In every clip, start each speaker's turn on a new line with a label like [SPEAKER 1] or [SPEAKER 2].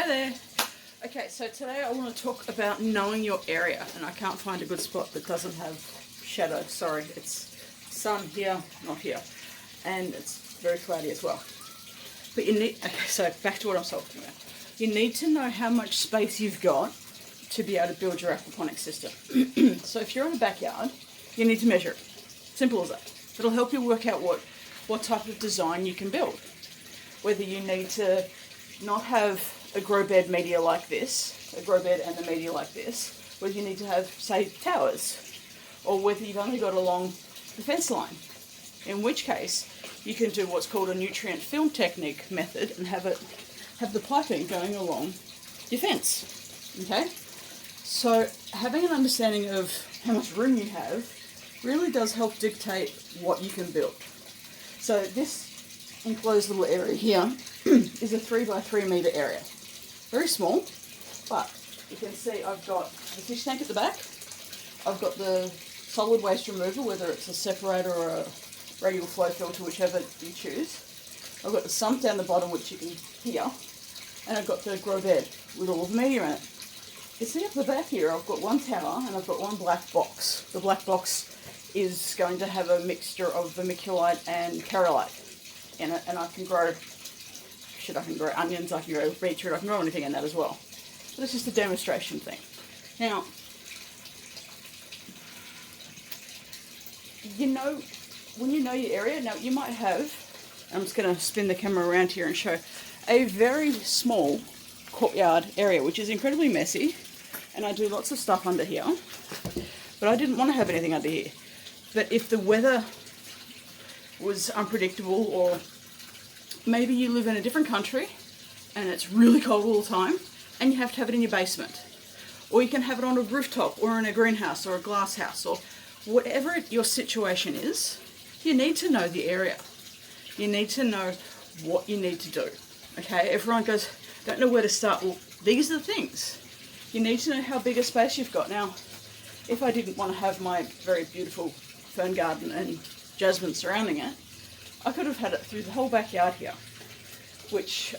[SPEAKER 1] Hi there. Okay, so today I want to talk about knowing your area, and I can't find a good spot that doesn't have shadow. Sorry, it's sun here, not here, and it's very cloudy as well. But you need, okay, so back to what I'm talking about. You need to know how much space you've got to be able to build your aquaponics system. So if you're in a backyard, you need to measure it. Simple as that. It'll help you work out what type of design you can build. Whether you need to not have a grow bed media like this, a grow bed and the media like this, whether you need to have, say, towers, or whether you've only got along the fence line. In which case, you can do what's called a nutrient film technique method and have the piping going along your fence. Okay? So having an understanding of how much room you have really does help dictate what you can build. So this enclosed little area here is a 3 by 3 metre area. Very small, but you can see I've got the fish tank at the back. I've got the solid waste remover, whether it's a separator or a radial flow filter, whichever you choose. I've got the sump down the bottom, which you can hear, and I've got the grow bed with all of the media in it. You see up the back here, I've got one tower and I've got one black box. The black box is going to have a mixture of vermiculite and carolite in it, and I can grow onions, I can grow beetroot, I can grow anything in that as well. But it's just a demonstration thing. Now, when you know your area, now you might have, I'm just going to spin the camera around here and show, a very small courtyard area, which is incredibly messy, and I do lots of stuff under here, but I didn't want to have anything under here. But if the weather was unpredictable, or maybe you live in a different country and it's really cold all the time and you have to have it in your basement, or you can have it on a rooftop or in a greenhouse or a glass house, or whatever your situation is, you need to know the area. You need to know what you need to do. Okay, everyone goes, don't know where to start. Well, these are the things. You need to know how big a space you've got. Now, if I didn't want to have my very beautiful fern garden and jasmine surrounding it, I could have had it through the whole backyard here, which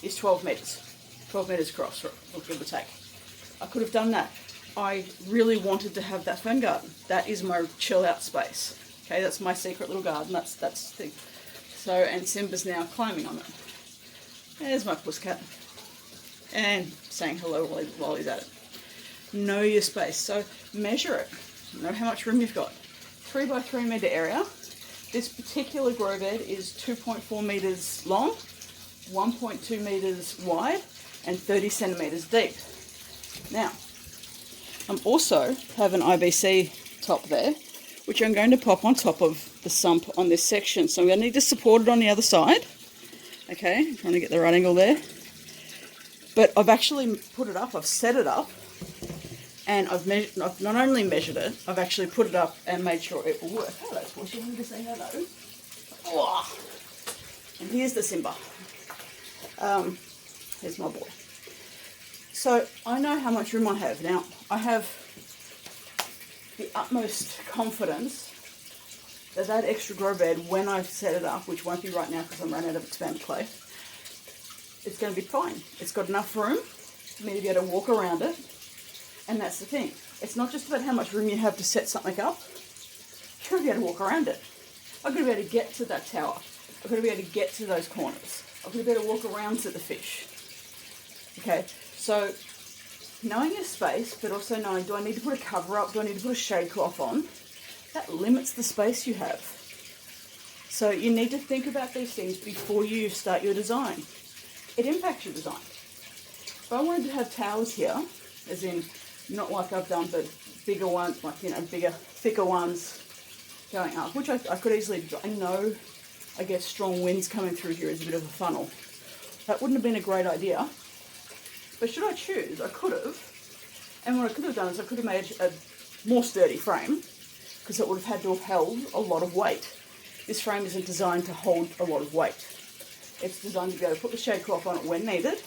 [SPEAKER 1] is 12 metres. 12 metres across, or give or take. I could have done that. I really wanted to have that fern garden. That is my chill out space. Okay, that's my secret little garden. That's the thing. So, and Simba's now climbing on it. There's my pusscat. And saying hello while he's at it. Know your space. So measure it. Know how much room you've got. 3 by 3 metre area. This particular grow bed is 2.4 metres long, 1.2 metres wide, and 30 centimetres deep. Now, I'm also have an IBC top there, which I'm going to pop on top of the sump on this section. So I'm going to need to support it on the other side. Okay, trying to get the right angle there. But I've actually put it up, I've set it up, and I've not only measured it, I've actually put it up and made sure it will work. Hello, Portia, you want to say hello? Oh. And here's the Simba. Here's my boy. So I know how much room I have. Now, I have the utmost confidence that that extra grow bed, when I set it up, which won't be right now because I'm running out of expanded clay, it's going to be fine. It's got enough room for me to be able to walk around it. And that's the thing. It's not just about how much room you have to set something up. You've got to be able to walk around it. I've got to be able to get to that tower. I've got to be able to get to those corners. I've got to be able to walk around to the fish. Okay, so knowing your space, but also knowing, do I need to put a cover up? Do I need to put a shade cloth on? That limits the space you have. So you need to think about these things before you start your design. It impacts your design. If I wanted to have towers here, as in, not like I've done, but bigger ones, like, bigger, thicker ones going up, which I could easily do. I know I get strong winds coming through here as a bit of a funnel. That wouldn't have been a great idea. But should I choose, I could have. And what I could have done is I could have made a more sturdy frame, because it would have had to have held a lot of weight. This frame isn't designed to hold a lot of weight. It's designed to be able to put the shade cloth on it when needed.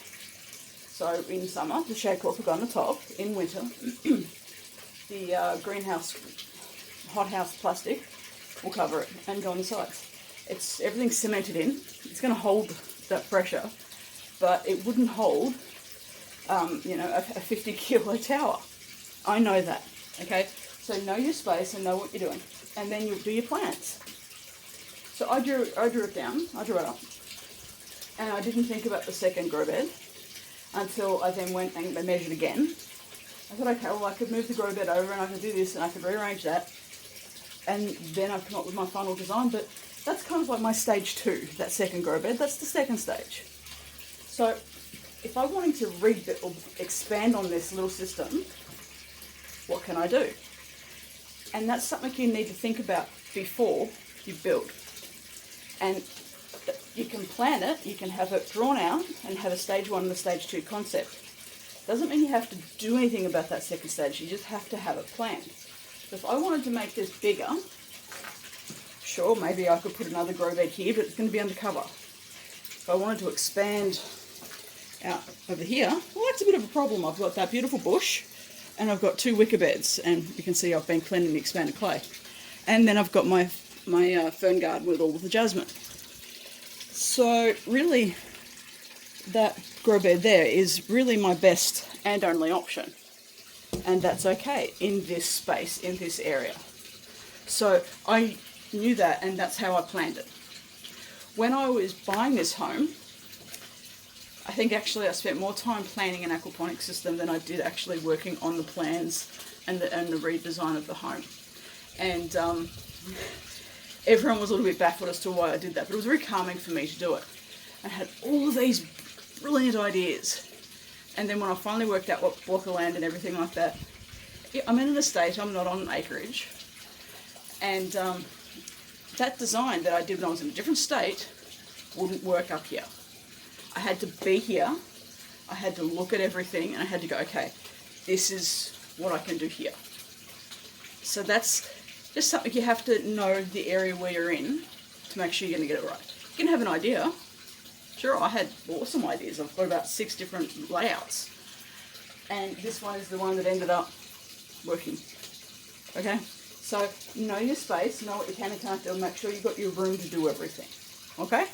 [SPEAKER 1] So in summer, the shade cloth will go on the top. In winter, the greenhouse, hothouse plastic will cover it and go on the sides. Everything's cemented in. It's going to hold that pressure. but it wouldn't hold, you know, a 50 kilo tower. I know that, okay? So know your space and know what you're doing. And then you'll do your plants. So I drew it down, I drew it up. And I didn't think about the second grow bed until I then went and measured again. I thought, okay, well I could move the grow bed over and I could do this and I could rearrange that. And then I've come up with my final design, but that's kind of like my stage 2, that second grow bed. That's the second stage. So if I wanted to rebuild or expand on this little system, what can I do? And that's something you need to think about before you build. And you can plan it, you can have it drawn out and have a stage 1 and a stage 2 concept. Doesn't mean you have to do anything about that second stage, you just have to have it planned. So if I wanted to make this bigger, sure, maybe I could put another grow bed here, but it's going to be undercover. If I wanted to expand out over here, well, that's a bit of a problem. I've got that beautiful bush, and I've got 2 wicker beds, and you can see I've been cleaning the expanded clay. And then I've got my fern garden with all of the jasmine. So really, that grow bed there is really my best and only option. And that's okay in this space, in this area. So I knew that, and that's how I planned it. When I was buying this home, I think actually I spent more time planning an aquaponics system than I did actually working on the plans and the redesign of the home. And everyone was a little bit baffled as to why I did that, but it was very calming for me to do it. I had all of these brilliant ideas. And then when I finally worked out what block of land and everything like that, I'm in an estate, I'm not on acreage. And that design that I did when I was in a different state wouldn't work up here. I had to be here, I had to look at everything, and I had to go, okay, this is what I can do here. So that's just something you have to know the area where you're in to make sure you're going to get it right. You can have an idea. Sure, I had awesome ideas. I've got about 6 different layouts. And this one is the one that ended up working. Okay? So know your space, know what you can and can't do, and make sure you've got your room to do everything. Okay?